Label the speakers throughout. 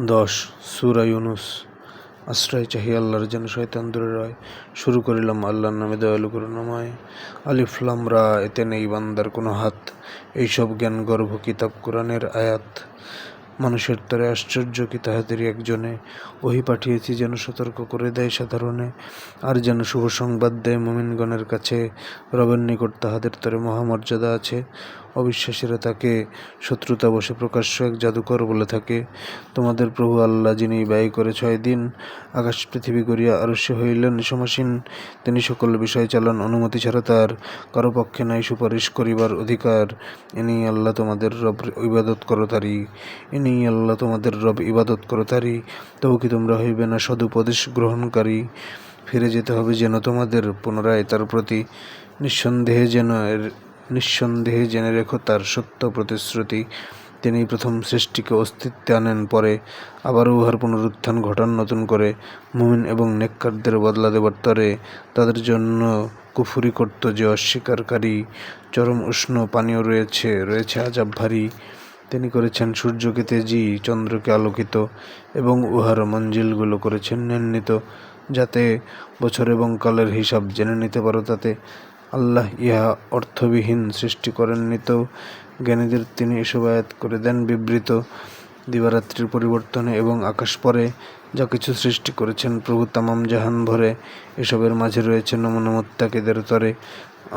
Speaker 1: 10 সূরা ইউনূস। আশ্রয় চাহি আল্লাহর, যেন শয়তান দূরে রয়। শুরু করিলাম আল্লাহর নামে, দয়ালু করুণাময়। আলিফ লাম রা। এতে নেই বান্দার কোনো হাত। এইসব জ্ঞানগর্ভ কিতাব কোরআনের আয়াত। মানুষের তরে আশ্চর্য কি তাহাদেরই একজনে। ওহি পাঠিয়েছি যেন সতর্ক করে দেয় সাধারণে, আর যেন শুভ সংবাদ দেয় মুমিনগণের কাছে। রবের নিকট তাহাদের তরে মহামর্যাদা আছে। অবিশ্বাসীরা তাকে শত্রুতা বশে প্রকাশ্য এক জাদুকর বলে থাকে। তোমাদের প্রভু আল্লাহ, যিনি ব্যয় করে 6 দিন আকাশ পৃথিবী করিয়া আরশে হইলেন সমাসীন, তিনি সকল বিষয় চালান অনুমতি ছাড়া, তার কারো পক্ষে নাই সুপারিশ করিবার অধিকার। ইনি আল্লাহ তোমাদের রব, ইবাদত করো তারি। ইনি আল্লাহ তোমাদের রব, ইবাদত করো তারি। তবু কি তোমরা হইবে না সদুপদেশ গ্রহণকারী? ফিরে যেতে হবে যেন তোমাদের পুনরায় তার প্রতি। নিঃসন্দেহে জেনে রেখো তার সত্য প্রতিশ্রুতি। তিনি প্রথম সৃষ্টিকে অস্তিত্বে আনেন, পরে আবারও উহার পুনরুত্থান ঘটান নতুন করে, মুমিন এবং নেককারদের বদলা দেবার তরে। তাদের জন্য কুফরি করত যে অস্বীকারী, চরম উষ্ণ পানীয় রয়েছে আজাব ভারী। তিনি করেছেন সূর্যকে তেজি, চন্দ্রকে আলোকিত, এবং উহার মঞ্জিলগুলো করেছেন নির্ণীত, যাতে বছর এবং কালের হিসাব জেনে নিতে পারো তাতে। আল্লাহ ইহা অর্থবিহীন সৃষ্টি করেননি তো, জ্ঞানীদের তিনি এসব আয়াত করে দেন বিবৃত। দিবারাত্রির পরিবর্তনে এবং আকাশ পরে যা কিছু সৃষ্টি করেছেন প্রভু তামাম জাহান ভরে, এসবের মাঝে রয়েছে নমুনা মুত্তাকিদের তরে।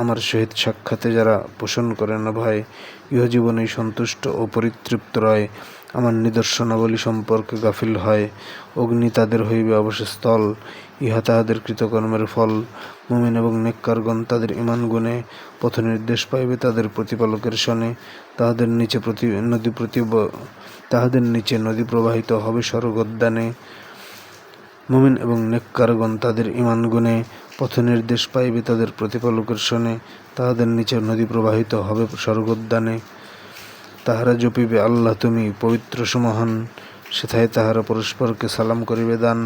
Speaker 1: আমার সহিত সাক্ষাতে যারা পোষণ করে না ভয়, ইহজীবনেই সন্তুষ্ট ও পরিতৃপ্ত রয়। আমার নিদর্শনাবলী সম্পর্কে গাফিল হয়, অগ্নি তাদের হইবে অবশেষ স্থল, ইহা তাহাদের কৃতকর্মের ফল। মুমিন এবং নেককারগণ তাদের ঈমান গুণে পথ নির্দেশ পাইবে তাদের প্রতিপালকের শনে। তাহাদের নিচে নদী প্রবাহিত হবে স্বর্গোদ্যানে। মুমিন এবং নেককারগণ তাদের ঈমান গুণে পথ নির্দেশ পাইবে তাদের প্রতিপালকের শনে। তাহাদের নিচে নদী প্রবাহিত হবে স্বর্গোদ্যানে। তাহারা জপিবে আল্লাহ তুমি পবিত্র সুমহান, সেথায় তাহারা পরস্পরকে সালাম করিবে দান,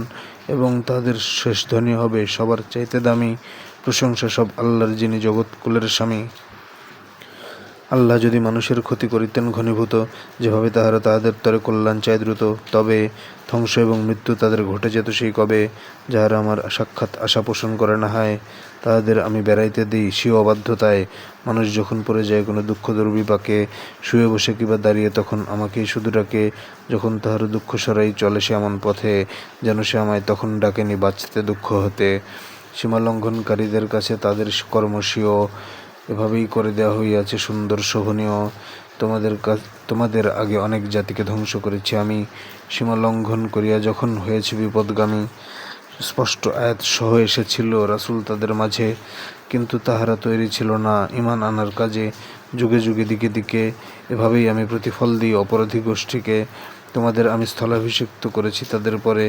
Speaker 1: এবং তাহাদের শেষ ধ্বনি হবে সবার চাইতে দামি, প্রশংসা সব আল্লাহর, যিনি জগৎকুলের স্বামী। আল্লাহ যদি মানুষের ক্ষতি করিতেন ঘনীভূত, যেভাবে তাহারা তাহাদের তরে কল্যাণ চায় দ্রুত, তবে ধ্বংস এবং মৃত্যু তাদের ঘটে যেত সেই কবে। যাহারা আমার সাক্ষাৎ আশা পোষণ করে না হয়, তাহাদের আমি বেড়াইতে দিই স্বীয় অবাধ্যতায়। মানুষ যখন পড়ে যায় কোনো দুঃখ দুর্বিপাকে, শুয়ে বসে কিবা দাঁড়িয়ে, তখন আমাকেই শুধু ডাকে। যখন তাহার দুঃখ সরাই চলে সে এমন পথে, যেন সে আমায় তখন ডাকেনি বাঁচতে দুঃখ হতে। সীমালঙ্ঘনকারীদের কাছে তাদের কর্মস্বীয়, এভাবেই করে দেওয়া হইয়াছে সুন্দর শোভনীয়। তোমাদের আগে অনেক জাতিকে ধ্বংস করেছি আমি, সীমা লঙ্ঘন করিয়া যখন হয়েছে বিপদগামী। স্পষ্ট আয়াত সহ এসেছিল রাসূল তাদের মাঝে, কিন্তু তাহারা তৈরি ছিল না ঈমান আনার কাজে। যুগে যুগে দিকে দিকে এভাবেই আমি প্রতিফল দিই অপরাধী গোষ্ঠীকে। তোমাদের আমি স্থলাভিষিক্ত করেছি তাদের পরে,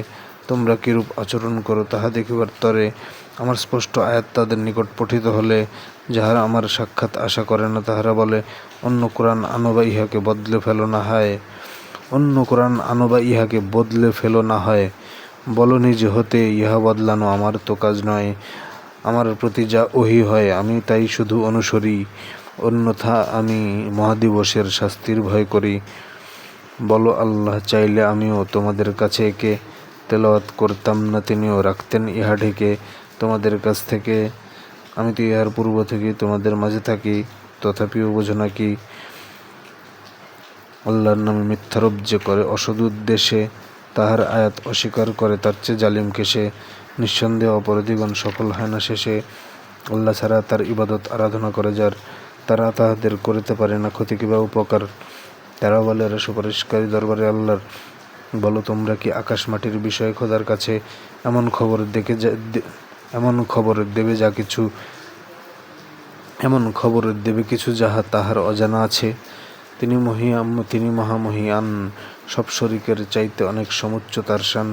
Speaker 1: তোমরা কিরূপ আচরণ করো তাহা দেখিবার তরে। আমার স্পষ্ট আয়াত তাদের নিকট পঠিত হলে, যাহারা আমার সাক্ষাৎ আশা করে না তাহারা বলে, অন্য কোরআন আনো বা ইহাকে বদলে ফেলো না হয়। অন্য কোরআন আনো বা ইহাকে বদলে ফেলো না হয়। বলো নিজ হতে ইহা বদলানো আমার তো কাজ নয়। আমার প্রতি যা ওহী হয় আমি তাই শুধু অনুসরি, অন্যথা আমি মহাদিবসের শাস্তির ভয় করি। বলো আল্লাহ চাইলে আমিও তোমাদের কাছে একে তেলাওয়াত করতাম না, তিনিও রাখতেন ইহা ঢেকে তোমাদের কাছ থেকে। আমি তো ইহার পূর্ব থেকেই তোমাদের মাঝে থাকি, তথাপিও বোঝো না কি? আল্লাহর নামে মিথ্যারোপ যে করে অসৎ উদ্দেশ্যে, তাহার আয়াত অস্বীকার করে তার চেয়ে জালিম কেসে। নিঃসন্দেহে অপরাধীগণ সফল হয় না শেষে। আল্লাহ ছাড়া তার ইবাদত আরাধনা করে যার, তারা তাহাদের করিতে পারে না ক্ষতি কিংবা উপকার। তারা বলে এরা সুপারিশকারী দরবারে আল্লাহর। বলো তোমরা কি আকাশ মাটির বিষয়ে খোদার কাছে এমন খবর দেবে কিছু যাহা তাহার অজানা আছে? তিনি মহামহিয়ান, সব শরীকের চাইতে অনেক সমুচ্চ তার শান।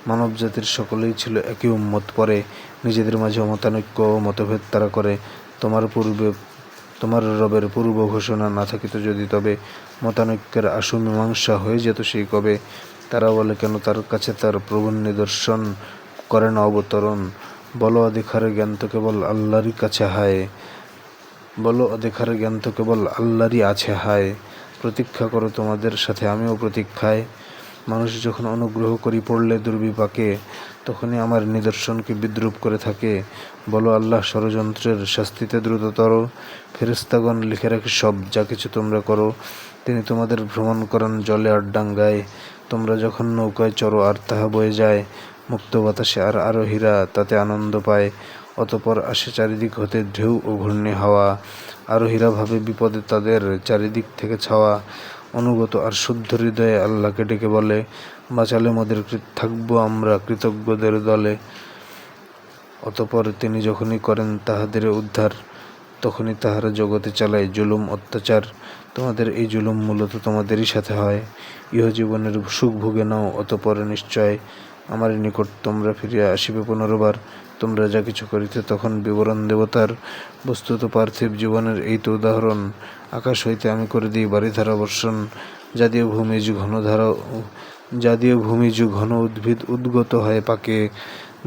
Speaker 1: মানব জাতির সকলেই ছিল একই উম্মত, পরে নিজেদের মাঝে মতানৈক্য ও মতভেদ তারা করে। তোমার রবের পূর্ব ঘোষণা না থাকিত যদি, তবে মতানৈক্যের আশু মীমাংসা হয়ে যেত সেই কবে। তারা বলে কেন তার কাছে তার প্রভুর নিদর্শন করে না অবতরণ। বলো অধিকার জ্ঞান তো কেবল আল্লাহরই কাছে হায়। বলো অধিকার জ্ঞান তো কেবল আল্লাহরই আছে হায়। প্রতীক্ষা করো তোমাদের সাথে আমিও প্রতীক্ষায়। মানুষ যখন অনুগ্রহ করি পড়লে দুর্বিপাকে, তখনই আমার নিদর্শনকে বিদ্রূপ করে থাকে। বলো আল্লাহ ষড়যন্ত্রের শাস্তিতে দ্রুততর। ফেরেশতাগণ লিখে রাখে সব যা কিছু তোমরা করো। তিনি তোমাদের ভ্রমণ করান জলে আর ডাঙ্গায়। তোমরা যখন নৌকায় চড়ো আর তাহা বয়ে যায়, মুক্ত বাতাসে আর আরোহীরা তাতে আনন্দ পায়। অতঃপর আসে চারিদিক হতে ঢেউ ও ঘূর্ণি হাওয়া। আরোহীরা ভাবে বিপদে তাদের চারিদিক থেকে ছাওয়া। অনুগত আর শুদ্ধ হৃদয়ে আল্লাহকে ডেকে বলে, বাঁচালে মোদের থাকবো আমরা কৃতজ্ঞদের দলে। অতঃপর তিনি যখনই করেন তাহাদের উদ্ধার, তখনই তাহারা জগতে চালায় জুলুম অত্যাচার। তোমাদের এই জুলুম মূলত তোমাদেরই সাথে হয়। ইহজীবনের সুখ ভোগে নাও, অতঃপর নিশ্চয় আমার নিকট তোমরা ফিরিয়া আসিবে পুনর্বার। তোমরা যা কিছু করিতে তখন বিবরণ দেবতার। বস্তুত পার্থিব জীবনের এই তো উদাহরণ। আকাশ হইতে আমি করে দিই বারিধারা বর্ষণ, যা দিয়ে ভূমিজ ঘন উদ্ভিদ উদ্গত হয় পাকে,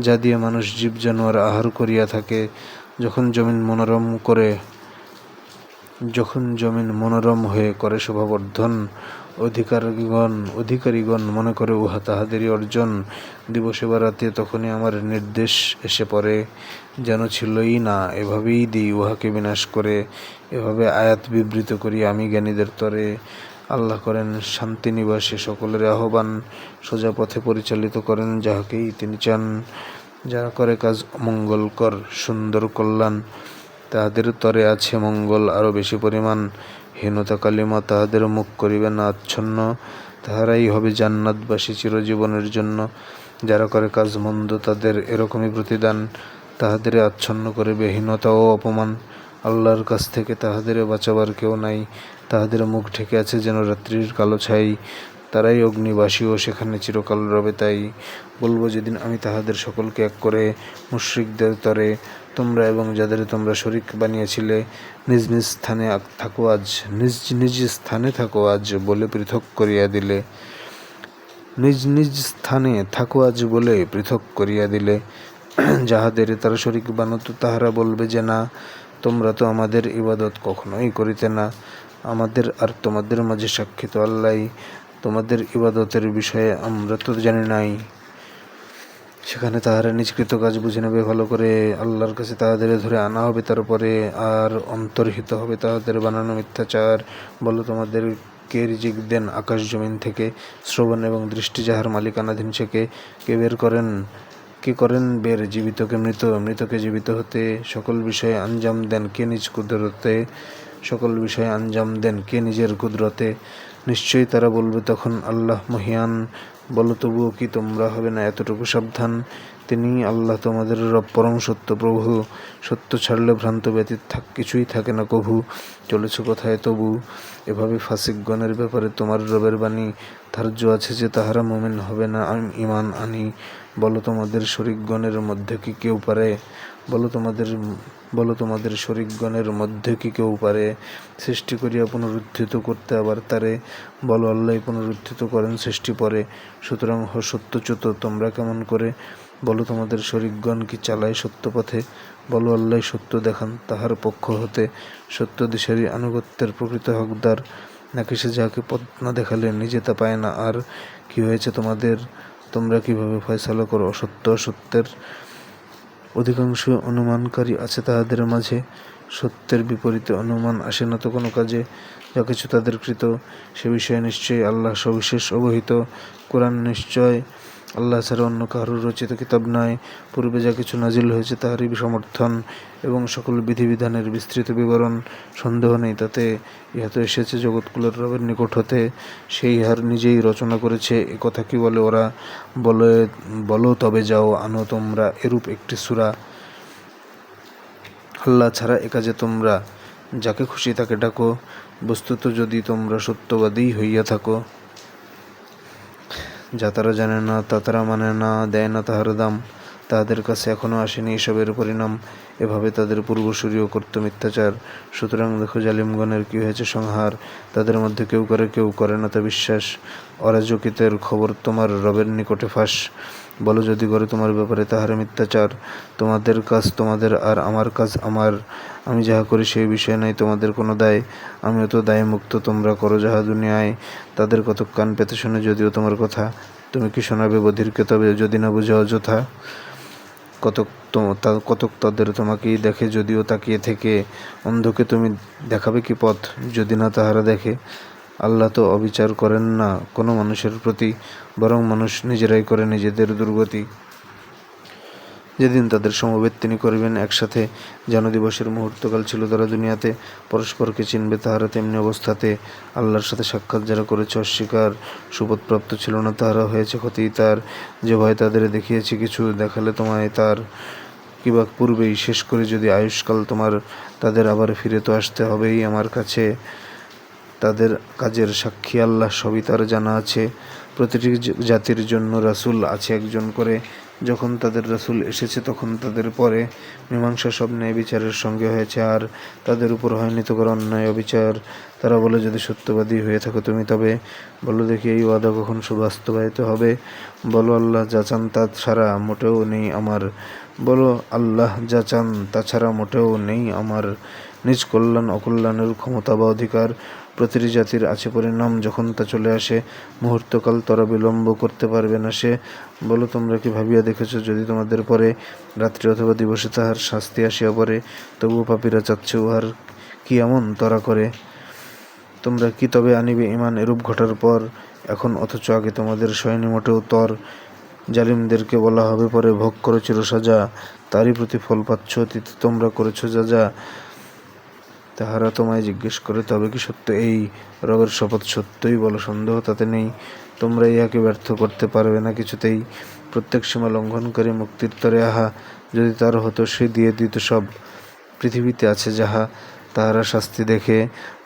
Speaker 1: যা দিয়ে মানুষ জীব জানোয়ার আহার করিয়া থাকে। যখন জমিন মনোরম হয়ে করে শোভাবর্ধন, অধিকারীগণ মনে করে উহা তাহাদেরই অর্জন। দিবসে বা রাতে তখনই আমার নির্দেশ এসে পড়ে, যেন ছিলই না এভাবেই দিই উহাকে বিনাশ করে। এভাবে আয়াত বিবৃত করি আমি জ্ঞানীদের তরে। আল্লাহ করেন শান্তিনিবাসে সকলের আহ্বান, সোজা পথে পরিচালিত করেন যাহাকেই তিনি চান। যারা করে কাজ অমঙ্গলকর সুন্দর কল্যাণ, তাহাদের তরে আছে মঙ্গল আরও বেশি পরিমাণ। হীনতা কালিমা তাহাদের মুখ করিবে না আচ্ছন্ন, তাহারাই হবে জান্নাতবাসী চিরজীবনের জন্য। যারা করে কাজ মন্দ তাদের এরকমই প্রতিদান, তাহাদের আচ্ছন্ন করিবে হীনতা ও অপমান। আল্লাহর কাছ থেকে তাহাদের বাঁচাবার কেউ নাই, তাহাদের মুখ ঢেকে আছে যেন রাত্রির কালো ছাই। তারাই অগ্নিবাসী ও সেখানে চিরকাল রবে তাই। বলবো যেদিন আমি তাহাদের সকলকে এক করে, মুশরিকদের তরে, তোমরা এবং যাদের তোমরা শরীক বানিয়েছিলে, নিজ নিজ স্থানে থাকো আজ বলে পৃথক করিয়া দিলে। যাহাদের তারা শরীক বানত তাহারা বলবে যে না, তোমরা তো আমাদের ইবাদত কখনোই করিতে না। আমাদের আর তোমাদের মাঝে সাক্ষী তো আল্লাহই, তোমাদের ইবাদতের বিষয়ে আমরা তো জানি নাই। সেখানে তাহারা নিজ কৃত কাজ বুঝে নেবে ভালো করে। আল্লাহর কাছে তাহাদের ধরে আনা হবে, তারপরে আর অন্তর্হিত হবে তাহাদের বানানো মিথ্যাচার। বলো তোমাদের কে রিজিক দেন আকাশ জমিন থেকে, শ্রবণ এবং দৃষ্টি যাহার মালিকানাধীন সে কে করেন বের জীবিতকে মৃত, মৃতকে জীবিত হতে। সকল বিষয়ে আঞ্জাম দেন কে নিজের কুদরতে। নিশ্চয়ই তারা বলবে তখন আল্লাহ মহিয়ান। বলো তবুও কি তোমরা হবে না এতটুকু সাবধান। তিনি আল্লাহ তোমাদের রব, পরম সত্য প্রভু। সত্য ছাড়লে ভ্রান্ত ব্যতীত কিছুই থাকে না কভু। চলেছ কোথায় তবু। এভাবে ফাসিকগণের ব্যাপারে তোমার রবের বাণী। ধার্য আছে যে তাহারা মুমিন হবে না ঈমান আনি। বলো তোমাদের শরীকগণের মধ্যে কি কেউ পারে সৃষ্টি করিয়া পুনরুত্থিত করতে আবার তারে। বলো আল্লাহই পুনরুত্থিত করেন সৃষ্টি পরে। সুতরাং সত্যচ্যুত তোমরা কেমন করে। বলো তোমাদের শরীকগণ কি চালায় সত্য পথে। বলো আল্লাহ সত্য দেখান তাহার পক্ষ হতে। সত্য দিশারি আনুগত্যের প্রকৃত হকদার। নাকি সে যাহাকে পথ না দেখালে নিজে তা পায় না। আর কি হয়েছে তোমাদের, তোমরা কিভাবে ফয়সালা করো অসত্য অসত্যের। অধিকাংশ অনুমানকারী আছে তাহাদের মাঝে, সত্যের বিপরীতে অনুমান আসে না তো কোনো কাজে। যা কিছু তাদের কৃত সে বিষয়ে নিশ্চয়ই আল্লাহ সবিশেষ অবহিত। কোরআন নিশ্চয় আল্লাহ ছাড়া অন্য কাহারও রচিত কিতাব নয়। পূর্বে যা কিছু নাজিল হয়েছে তাহারই সমর্থন এবং সকল বিধিবিধানের বিস্তৃত বিবরণ। সন্দেহ নেই তাতে, ইহা তো এসেছে জগৎকুলের রবের নিকট হতে। সেই ইহার নিজেই রচনা করেছে। এ কথা কি বলে ওরা। বলো তবে যাও আনো তোমরা এরূপ একটি সূরা। আল্লাহ ছাড়া এ কাজে তোমরা যাকে খুশি তাকে ডাকো। বস্তুত যদি তোমরা সত্যবাদী হইয়া থাকো। যা তারা জানে না তা তারা মানে না, দেয় না তাহার দাম। তাদের কাছে এখনও আসেনি এসবের পরিণাম। এভাবে তাদের পূর্বসূরিও করত মিথ্যাচার। সুতরাং দেখো জালিমগণের কি হয়েছে সংহার। তাদের মধ্যে কেউ করে না তা বিশ্বাস। অরাজকিতের খবর তোমার রবের নিকটে ফাঁস। বলো যদি করে তোমার ব্যাপারে তাহারা মিথ্যাচার। তোমাদের কাজ তোমাদের আর আমার কাজ আমার। আমি যাহা করি সেই বিষয়ে নাই তোমাদের কোনো দায়। আমিও তো দায় মুক্ত। তোমরা করো যাহা দুনিয়ায়। তাদের কতক কান পেতে শোনে যদিও তোমার কথা। তুমি কি শোনাবে বধিরকে তবে যদি না বুঝে অযথা। কতক তাদের তোমাকেই দেখে যদিও তাকিয়ে থেকে। অন্ধকে তুমি দেখাবে কি পথ যদি না তাহারা দেখে। আল্লাহ তো অবিচার করেন না কোনো মানুষের প্রতি, বরং মানুষ নিজেরাই করে নিজেদের দুর্গতি। যেদিন তাদের সমবেত তিনি করবেন একসাথে, যেন দিবসের মুহূর্তকাল ছিল তারা দুনিয়াতে। পরস্পরকে চিনবে তাহারা তেমনি অবস্থাতে। আল্লাহর সাথে সাক্ষাৎ যারা করেছে অস্বীকার, সুপথপ্রাপ্ত ছিল না তাহারা হয়েছে ক্ষতি তার। যে ভয় তাদের দেখিয়েছি কিছু, দেখালে তোমায় তার কিবা পূর্বেই শেষ করে যদি আয়ুষ্কাল তোমার, তাদের আবার ফিরে তো আসতে হবেই আমার কাছে। তাদের কাজের সাক্ষী আল্লাহ, সবই তার জানা আছে। প্রতিটি জাতির জন্য রাসূল আছে একজন করে। যখন তাদের রাসূল এসেছে তখন তাদের পরে মীমাংসা সব ন্যায় বিচারের সঙ্গে হয়েছে, আর তাদের উপর হয়নি তো কোনো অন্যায় অবিচার। তারা বলে যদি সত্যবাদী হয়ে থাকো তুমি তবে বলো দেখি এই ওয়াদা কখন বাস্তবায়িত হবে। বলো আল্লাহ যা চান তা ছাড়া মোটেও নেই আমার। বলো আল্লাহ যা চান তাছাড়া মোটেও নেই আমার। নিজ কল্যাণ অকল্যাণের ক্ষমতা বা অধিকার। প্রতিটি জাতির আছে পরিণাম যখন তা চলে আসে। মুহূর্তকাল তরা বিলম্ব করতে পারবে না সে। বলো তোমরা কি ভাবিয়া দেখেছ যদি তোমাদের পরে রাত্রি অথবা দিবসে তাহার শাস্তি আসিয়া পড়ে, তবুও পাপীরা চাচ্ছে উহার কি এমন তরা করে। তোমরা কি তবে আনিবে ঈমান এরূপ ঘটার পর এখন, অথচ আগে তোমাদের সয়নি মোটেও তর। জালিমদেরকে বলা হবে পরে ভোগ করো চিরসাজা, তারই প্রতিফল পাচ্ছ অতীতে তোমরা করেছ যা যা। তাহারা তোমায় জিজ্ঞেস করে তবে কি সত্য এই। রবের শপথ সত্যই বলো, সন্দেহ তাতে নেই। তোমরা ইহাকে ব্যর্থ করতে পারবে না কিছুতেই। প্রত্যেক সীমা লঙ্ঘনকারী মুক্তির তরে আহা, যদি তার হতো সে দিয়ে দিত সব। পৃথিবীতে আছে যাহা, তাহারা শাস্তি দেখে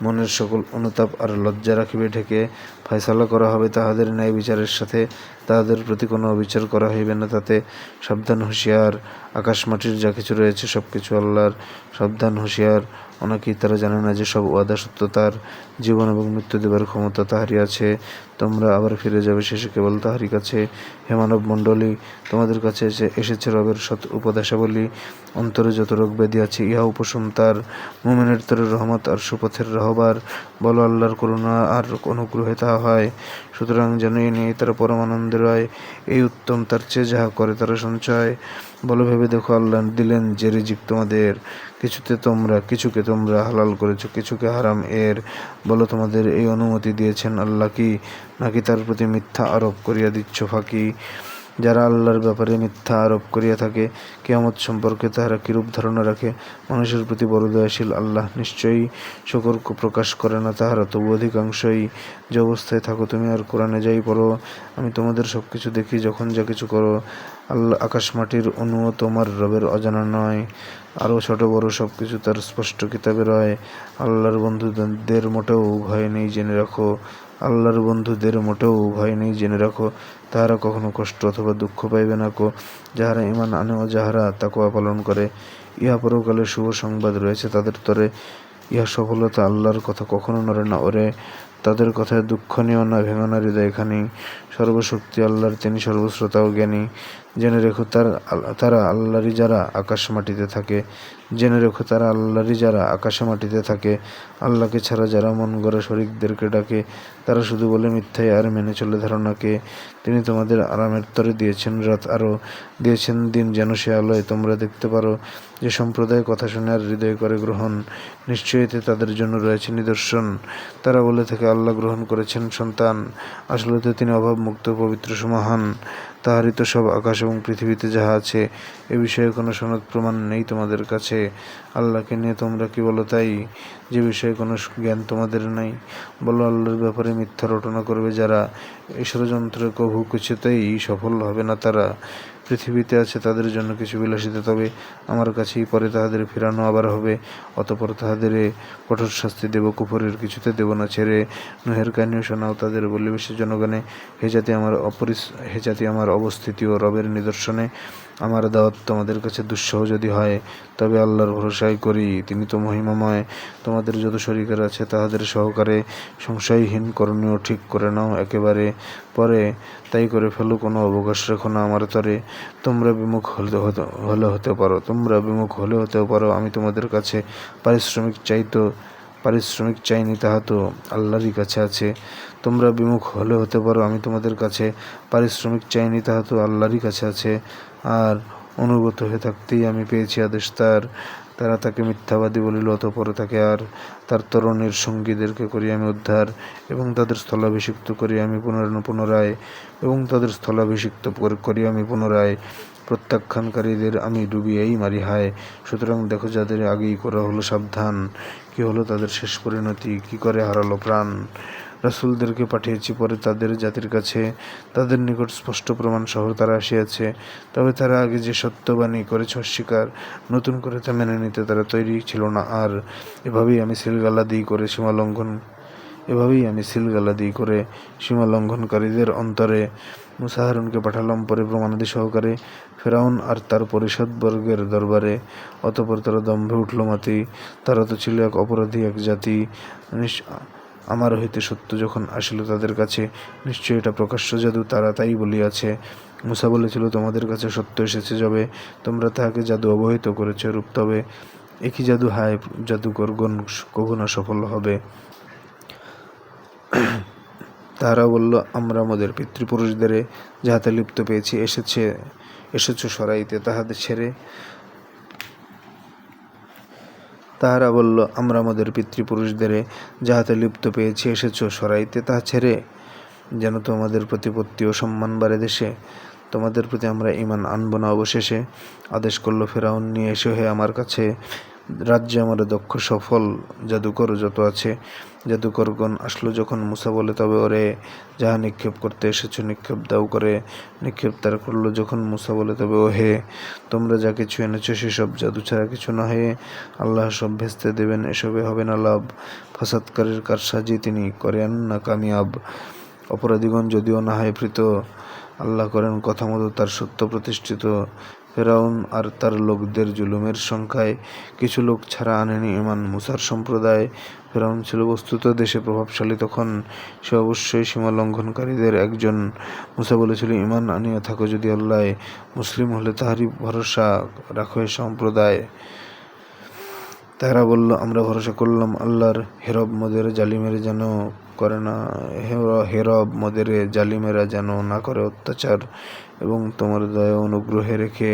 Speaker 1: মনের সকল অনুতাপ আর লজ্জা রাখিবে ঢেকে। ফয়সালা করা হবে তাহাদের ন্যায় বিচারের সাথে, তাহাদের প্রতি কোনো অবিচার করা হইবে না তাতে। সাবধান হুঁশিয়ার, আকাশ মাটির যা কিছু রয়েছে সব কিছু আল্লাহর। সাবধান হুঁশিয়ার, অনেকেই তারা জানে না যে সব ওয়াদা সত্য তার। জীবন এবং মৃত্যু দেবার ক্ষমতা তাহারই আছে। তোমরা আবার ফিরে যাবে শেষে কেবল তাহারই কাছে। হে মানব মণ্ডলী, তোমাদের কাছে এসেছে রবের সৎ উপদেশাবলী। অন্তরে যত রোগ ব্যাধি আছে ইহা উপশম তার। মুমিনের তরে রহমত আর সুপথের রাহবার। বলো আল্লাহর করুণা আর অনুগ্রহে তাহা হয়। সুতরাং জানিয়ে নিয়ে তারা পরম আনন্দে রয়। এই উত্তম তার চেয়ে যাহা করে তারা সঞ্চয়। বলো ভেবে দেখো আল্লাহ দিলেন যে রিজিক তোমাদের, কিছুকে তোমরা হালাল করেছো, কিছুকে হারাম এর। বলো তোমাদের এই অনুমতি দিয়েছেন আল্লাহ কি, নাকি তার প্রতি মিথ্যা আরোপ করিয়া দিচ্ছ ফাঁকি। যারা আল্লাহর ব্যাপারে মিথ্যা আরোপ করিয়া থাকে, কিয়ামত সম্পর্কে তাহারা কিরূপ ধারণা রাখে। মানুষের প্রতি বড় দয়াশীল আল্লাহ, নিশ্চয়ই শকর প্রকাশ করে না তাহারা, তবু অধিকাংশই। যে অবস্থায় থাকো তুমি আর কোরআনে যাই পড়ো। আমি তোমাদের সব কিছু দেখি যখন যা কিছু করো। আল্লাহ আকাশ মাটির অনুও তোমার রবের অজানা নয়। আরও ছোট বড় সব কিছু তার স্পষ্ট কিতাবে রয়। আল্লাহর বন্ধুদের মোটেও ভয় নেই জেনে রাখো। আল্লাহর বন্ধুদের মোটেও ভয় নেই জেনে রাখো। তাহারা কখনো কষ্ট অথবা দুঃখ পাইবে না কো, যাহারা ঈমান আনে ও যাহারা তাকওয়া পালন করে। ইহা পরকালে শুভ সংবাদ রয়েছে তাদের তরে। ইহা সফলতা আল্লাহর কথা কখনো নড়ে না ওরে। তাদের কথায় দুঃখ নিও না, ভেঙো না হৃদয়খানি। সর্বশক্তি আল্লাহর, তিনি সর্বশ্রোতা ও জ্ঞানী। জেনে রেখো তারা আল্লাহরই যারা আকাশ মাটিতে থাকে। জেনে রেখো তারা আল্লাহরই যারা আকাশে মাটিতে থাকে। আল্লাহকে ছাড়া যারা মন গড়া শরীকদেরকে ডাকে, তারা শুধু বলে মিথ্যাই আর মেনে চলে ধারণাকে। তিনি তোমাদের আরামের তরে দিয়েছেন রাত, আরও দিয়েছেন দিন যেন সে আলোয় তোমরা দেখতে পারো। যে সম্প্রদায় কথা শুনে আর হৃদয় করে গ্রহণ, নিশ্চয়ই এতে তাদের জন্য রয়েছে নিদর্শন। তারা বলে থাকে আল্লাহ গ্রহণ করেছেন সন্তান, আসলে তো তিনি অভাবমুক্ত পবিত্র সুমহান। তাহারই তো সব আকাশ এবং পৃথিবীতে যাহা আছে। এ বিষয়ে কোনো সনদ প্রমাণ নেই তোমাদের কাছে। আল্লাহকে নিয়ে তোমরা কি বলো তাই, যে বিষয়ে কোনো জ্ঞান তোমাদের নাই। বলো আল্লাহর ব্যাপারে মিথ্যা রটনা করবে যারা, এই ষড়যন্ত্রে কভু কিছুতেই সফল হবে না তারা। পৃথিবীতে আছে তাদের জন্য কিছু বিলাসিতা, তবে আমার কাছেই পরে তাহাদের ফিরানো আবার হবে। অতঃপর তাহাদের কঠোর শাস্তি দেব, কুফরের কিছুতে দেব না ছেড়ে। নুহের কাহিনীও শোনাও তাদের, বলিবে সে জনগণে, হে জাতি আমার অবস্থিতি ও রবের নিদর্শনে। আমার দাওয়াত তোমাদের কাছে দুঃসহ যদি হয় তবে আল্লাহর ভরসায় করি, তিনি তো মহিমাময়। তোমাদের যত শরীকের আছে তাহাদের সহকারে সংশয়হীন করণীয় ঠিক করে নাও একেবারে, পরে তাই করে ফেলো, কোনো অবকাশ রেখো না আমার তরে। তোমরা বিমুখ হলে হতেও পারো, আমি তোমাদের কাছে পারিশ্রমিক চাইনি, তাহা তো আল্লাহরই কাছে আছে। তোমরা বিমুখ হতে পারো, আমি তোমাদের কাছে পারিশ্রমিক চাইনি, তাহা তো আল্লাহরই কাছে আছে। আর অনুগত হয়ে থাকতেই আমি পেয়েছি আদেশ তার। তারা তাকে মিথ্যাবাদী বলিল, অতঃপর তাকে আর তার তরুণীর সঙ্গীদেরকে করি আমি উদ্ধার, এবং তাদের স্থলাভিষিক্ত করি আমি পুনরায়। প্রত্যাখ্যানকারীদের আমি ডুবিয়েই মারি হায়। সুতরাং দেখো, যাদের আগেই করা হলো সাবধান, কি হলো তাদের শেষ পরিণতি, কি করে হারালো প্রাণ। রাসূলদেরকে পাঠিয়েছি পরে তাদের জাতির কাছে, তাদের নিকট স্পষ্ট প্রমাণ সহ তারা আসিয়াছে, তবে তারা আগে যে সত্যবাণী করেছে অস্বীকার, নতুন করে তা মেনে নিতে তারা তৈরি ছিল না। আর এভাবেই আমি সিলগালা দিই করে সীমালঙ্ঘনকারীদের অন্তরে মুসা হারুনকে পাঠালাম পরে প্রমাণাদি সহকারে ফেরাউন আর তার পরিষদবর্গের দরবারে। অতঃপর তারা দম্ভে উঠল মাতি। তারা তো ছিল এক অপরাধী, এক জাতি। আমার হইতে সত্য যখন আসিল তাদের কাছে, নিশ্চয় এটা প্রকাশ্য জাদু, তারা তাই বলিয়াছে। মুসা বলেছিল, তোমাদের কাছে সত্য এসেছে, যবে তোমরা তাহাকে জাদু অবহিত করেছ রূপ, তবে একই জাদু হায় জাদুকরগণ কখনো সফল হবে। তাহারা বলল, আমরা আমাদের পিতৃপুরুষদের যাহাতে লিপ্ত পেয়েছি এসেছ সরাইতে তাহাদের ছেড়ে। তাহারা বলল, আমরা আমাদের পিতৃপুরুষদের যাহাতে লিপ্ত পেয়েছি এসেছ সরাইতে তাহা ছেড়ে, যেন তোমাদের প্রতিপত্তি ও সম্মান বাড়ে দেশে। তোমাদের প্রতি আমরা ঈমান আনব না অবশেষে। আদেশ করল ফেরাউন, নিয়ে এসো হে আমার কাছে রাজ্যে আমার দক্ষ সফল জাদুকর যত আছে। জাদুকরগণ আসলো যখন মুসা বলে, তবে ওরে যাহা নিক্ষেপ করতে এসেছ নিক্ষেপ দাও করে। নিক্ষেপ তারা করলো যখন মুসা বলে, তবে ও হে, তোমরা যা কিছু এনেছ সেসব জাদু ছাড়া কিছু না হে। আল্লাহ সব ভেস্তে দেবেন, এসবে হবে না লাভ। ফাসাদকারীর কারসাজি তিনি করেন না কামিয়াব। অপরাধীগণ যদিও না হয় প্রীত, আল্লাহ করেন কথা মতো তার সত্য প্রতিষ্ঠিত। ফেরাউন আর তার লোকদের জুলুমের সংখ্যায় কিছু লোক ছাড়া আনেনি ঈমান মুসার সম্প্রদায়। ফেরাউন ছিল বস্তুত দেশে প্রভাবশালী তখন, সে অবশ্যই সীমালঙ্ঘনকারীদের একজন। মুসা বলেছিল, ঈমান আনিয়া থাকো যদি আল্লাহ, মুসলিম হলে তাহারই ভরসা রাখো এ সম্প্রদায়। তারা বলল, আমরা ভরসা করলাম আল্লাহর। হেরব মদের জালিমেরা যেন না করে অত্যাচার, এবং তোমার দয়া অনুগ্রহে রেখে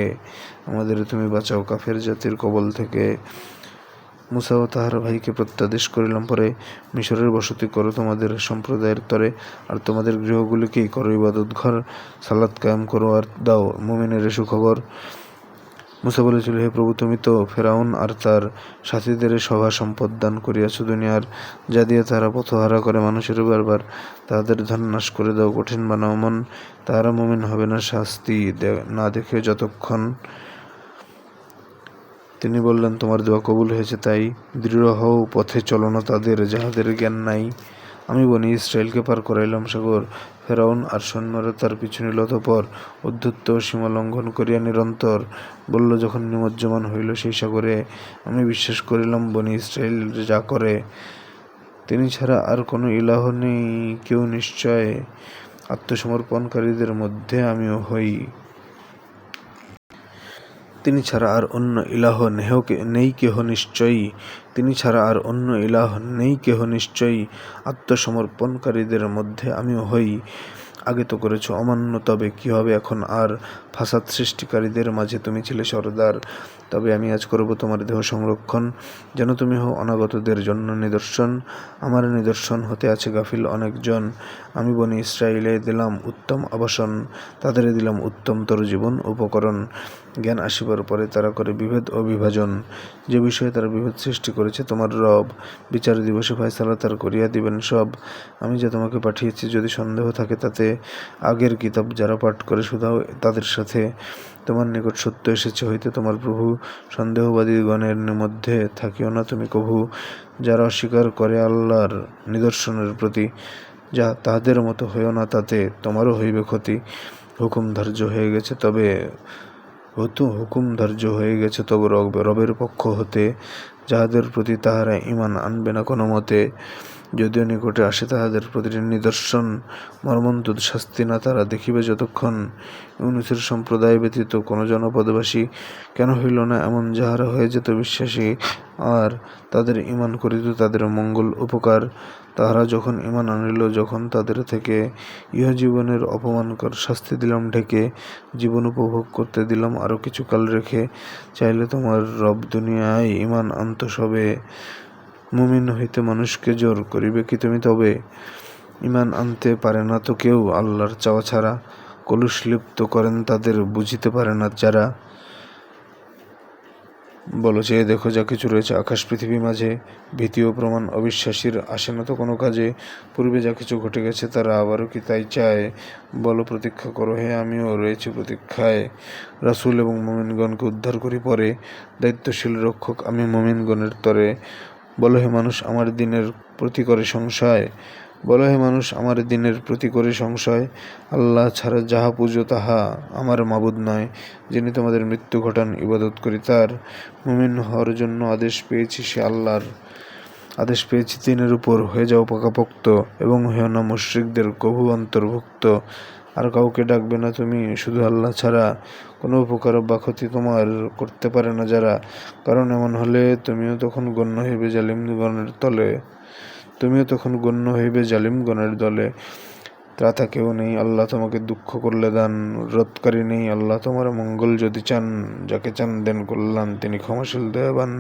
Speaker 1: আমাদের তুমি বাঁচাও কাফের জাতির কবল থেকে। মুসা ও তাহার ভাইকে প্রত্যাদেশ করিলাম পরে, মিশরের বসতি করো তোমাদের সম্প্রদায়ের তরে, আর তোমাদের গৃহগুলিকেই করো ইবাদত ঘর। সালাত কায়েম করো আর দাও মুমিনের সুখবর। মুসা বলেছিল, হে প্রভু, তুমি তো ফেরাউন আর তার সাথীদের সভা সম্পদ দান করিয়াছ দুনিয়ার, যা দিয়ে তারা পথহারা করে মানুষের বারবার। তাহাদের ধন নাশ করে দাও, কঠিন বানাও মন, তাহারা মুমিন হবে না শাস্তি না দেখে যতক্ষণ। তিনি বললেন, তোমার দোয়া কবুল হয়েছে, তাই দৃঢ় হও, পথে চলো না তাদের যাহাদের জ্ঞান নাই। আমি বনি ইসরায়েলকে পার করাইলাম সাগর। ফেরাউন আর সৈন্যরা তার পিছু নিল, অতঃপর উদ্ধত্ত সীমা লঙ্ঘন করিয়া নিরন্তর বলল, যখন নিমজ্জমান হইল সেই সাগরে, আমি বিশ্বাস করিলাম বনি ইসরায়েল যা করে। তিনি ছাড়া আর কোনো ইলাহ নেই, কেউ নিশ্চয় আত্মসমর্পণকারীদের মধ্যে আমিও হই। তিনি ছাড়া আর অন্য ইলাহ নেই কেহ নিশ্চয়ই, আত্মসমর্পণকারীদের মধ্যে আমিও হই। আগে তো করেছ অমান্য, তবে কি হবে এখন আর? ফাসাদ সৃষ্টিকারীদের মাঝে তুমি ছিলে সরদার, তবে আমি আজ করব তোমার দেহ সংরক্ষণ, যেন তুমি হও অনাগতদের জন্য নিদর্শন। আমার নিদর্শন হতে আছে গাফিল অনেকজন। আমি বনি ইসরায়েলে দিলাম উত্তম আবাসন, তাদের দিলাম উত্তমতর জীবন উপকরণ। জ্ঞান আসিবার পরে তারা করে বিভেদ ও বিভাজন, যে বিষয়ে তারা বিভেদ সৃষ্টি করেছে তোমার রব বিচার দিবসে ফয়সালা তার করিয়া দিবেন সব। আমি যে তোমাকে পাঠিয়েছি, যদি সন্দেহ থাকে তাতে, আগের কিতাব যারা পাঠ করে শুধাও তাদের সাথে। তোমার নিকট সত্য এসেছে হইতে তোমার প্রভু, সন্দেহবাদীগণের মধ্যে থাকিও না তুমি কভু। যারা অস্বীকার করে আল্লাহর নিদর্শনের প্রতি, যা তাহাদের মতো হইও না, তাতে তোমারও হইবে ক্ষতি। হুকুম ধার্য হয়ে গেছে, তবে হুকুম ধার্য হয়ে গেছে, তবে রবের পক্ষ হতে যাহাদের প্রতি তাহারা ঈমান আনবে না কোনো মতে, যদিও নিকটে আসে তাহাদের প্রতিটি নিদর্শন, মর্মন্তুদ শাস্তি না তারা দেখিবে যতক্ষণ। ইউনুসের সম্প্রদায় ব্যতীত কোনো জনপদবাসী কেন হইল না এমন, যাহারা হয়ে যেত বিশ্বাসী আর তাদের ঈমান করিত তাদের মঙ্গল উপকার। তাহারা যখন ঈমান আনিল, যখন তাদের থেকে ইহজীবনের অপমানকর শাস্তি দিলাম ঢেকে, জীবন উপভোগ করতে দিলাম আরও কিছুকাল রেখে, চাইলে তোমার রব দুনিয়ায় ঈমান আনত সবে। মুমিন হইতে মানুষকে জোর করিবে কি তুমি তবে? ঈমান আনতে পারে না তো কেউ আল্লাহর চাওয়া ছাড়া, কলুষ লিপ্ত করেন তাদের বুঝিতে পারে না যারা। বলো, চেয়ে দেখো যা কিছু রয়েছে আকাশ পৃথিবী মাঝে, ভীতি ও প্রমাণ অবিশ্বাসীর আসে না তো কোনো কাজে। পূর্বে যা কিছু ঘটে গেছে তারা আবারও কি তাই চায়? বলো, প্রতীক্ষা করো, হে আমিও রয়েছি প্রতীক্ষায়। রাসূল এবং মুমিনগণকে উদ্ধার করি পরে, দায়িত্বশীল রক্ষক আমি মুমিনগণের তরে। বলো হে মানুষ আমার দিনের প্রতি করে সংশয়, বলো হে মানুষ আমার দিনের প্রতি করে সংশয়। আল্লাহ ছাড়া যাহা পূজো তাহা আমার মাবুদ নয়, যিনি তোমাদের মৃত্যু ঘটান ইবাদত করি তার। মুমিন হওয়ার জন্য আদেশ পেয়েছি সে আল্লাহর, আদেশ পেয়েছি দিনের উপর, হয়ে যাও পাকাপোক্ত এবং হয়েও না মুশরিকদের কভু অন্তর্ভুক্ত। আর কাউকে ডাকবে না তুমি শুধু আল্লাহ ছাড়া, কোনো উপকার বা ক্ষতি তোমার করতে পারে না যারা, কারণ এমন হলে তুমিও তখন গণ্য হইবে জালিমগণের দলে। ত্রাতা কেউ নেই আল্লাহ তোমাকে দুঃখ করলে দান, রোধকারী নেই আল্লাহ তোমার মঙ্গল যদি চান, যাকে চান দেন কল্যাণ, তিনি ক্ষমাশীল দয়াবান।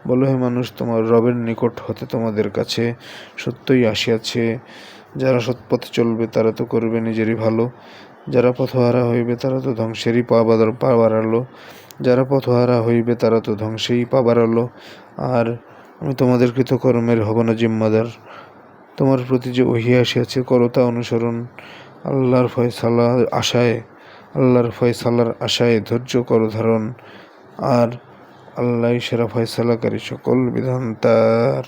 Speaker 1: বলো হে মানুষ তোমার রবের নিকট হতে তোমাদের কাছে সত্যই আসিয়াছে। যারা সৎপথে চলবে তারা তো করবে নিজেরই ভালো, যারা পথহারা হইবে তারা তো ধ্বংসেরই পা বাড়ালো, যারা পথহারা হইবে তারা তো ধ্বংসেই পা বাড়ালো। আর আমি তোমাদের কৃতকর্মের হব না জিম্মাদার। তোমার প্রতি যে ওহী আসিয়াছে করো তা অনুসরণ। আল্লাহর ফয়সালার আশায় ধৈর্য করো ধারণ। আর আল্লাহই সেরা ফয়সালাকারী, সকল বিধানতার।